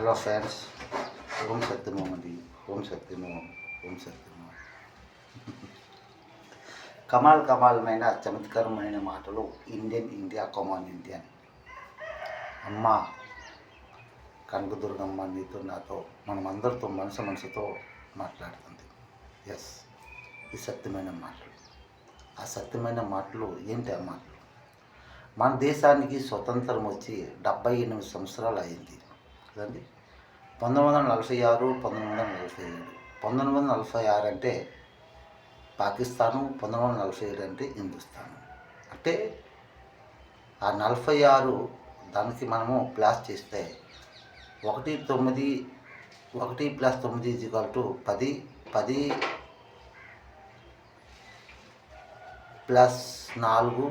Hello friends, ఓం సత్యమో అండి. ఓం సత్యమో, ఓం సత్యమో. కమాలమైన చమత్కారమైన మాటలు India కమాన్ Indian. అమ్మ కనకదుర్గమ్మ నీతో నాతో మనమందరితో మనసుతో మాట్లాడుతుంది. ఎస్, ఈ సత్యమైన మాటలు. ఆ సత్యమైన మాటలు ఏంటి? ఆ మాటలు మన దేశానికి స్వతంత్రం వచ్చి 78 సంవత్సరాలు అయింది కదండి. 1946, 1947. 1946 అంటే పాకిస్తాను, 1947 అంటే హిందుస్థాను. అంటే ఆ 46 దానికి మనము ప్లాస్ చేస్తే 1 9 1 + 9 = 10, 10 + 4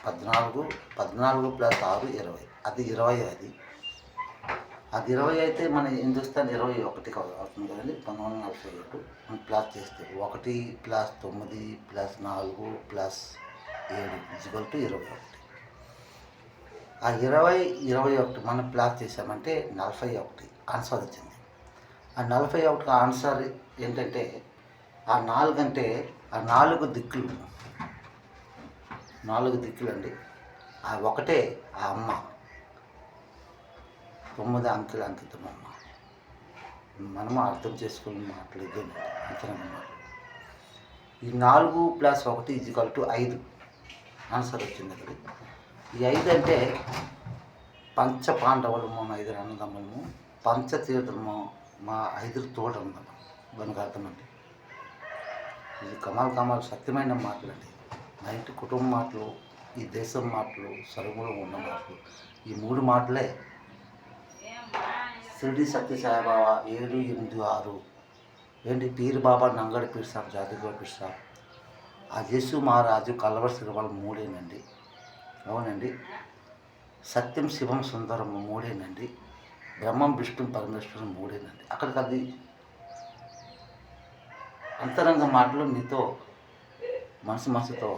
14, 14 + 6 20. అది 20. అది 20 అయితే మన హిందుస్థాన్ 21 అవుతుంది కదండి. 1947 మనం ప్లాస్ చేస్తే 1 + 9 + 4 + 7 = 21. ఆ 21 మనం ప్లాస్ చేసామంటే 41 ఆన్సర్ వచ్చింది. ఆ 41 ఆన్సర్ ఏంటంటే ఆ 4 అంటే ఆ 4 దిక్కులు, 4 దిక్కులండి. ఆ ఒకటే ఆ అమ్మ, 9 అంకెల అంకితం అమ్మ. మనము అర్థం చేసుకుని మాట్లాడేదేనండి అంతరంగ మాటలు. ఈ 4 + 1 = 5 ఆన్సర్ వచ్చింది అక్కడ. ఈ 5 అంటే పంచ పాండవులము, మా 5 అన్నదమ్ములము, పంచతీర్థము, మా 5 తోడన్నదమ్ములు. దానికి అర్థం అండి. ఇది కమాల్ సత్యమైన మాటలండి. మా ఇంటి కుటుంబ మాటలు, ఈ దేశం మాటలు, సరుగులో ఉన్న మాటలు. ఈ 3 మాటలే షిరిడి సత్య సాయిబాబా 786 ఏంటి పీర్ బాబా నంగడి పీర్ సాబ్, జాదీగర్ పీర్ సాబ్, ఆ యేసు మహారాజు కల్వర్ శ్రీవాళ్ళు 3 అవునండి. సత్యం శివం సుందరం 3 బ్రహ్మం విష్ణు పరమేశ్వరం 3 అక్కడికి అది అంతరంగ మాటలు మీతో మనసుతో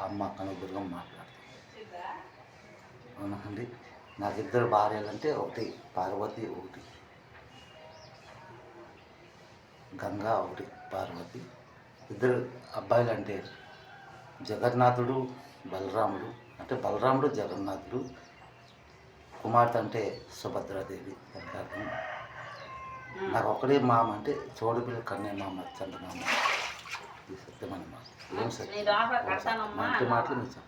అమ్మ కనకదుర్గమ్మ మాట్లాడుతుంది. అవునండి. నాకు 2 భార్యలంటే 1 పార్వతి, 1 గంగా, 1 పార్వతి. 2 అబ్బాయిలు అంటే జగన్నాథుడు, బలరాముడు. అంటే బలరాముడు జగన్నాథుడు. కుమార్తె అంటే సుభద్రాదేవి. అర్థం. నాకు ఒకడే మామ అంటే చోడుపిల్ల కన్నే మామ, చందమామ. ఈ సత్యమైన మాట. ఏం సత్యం? మా ఇంటి మాటలు నిజం.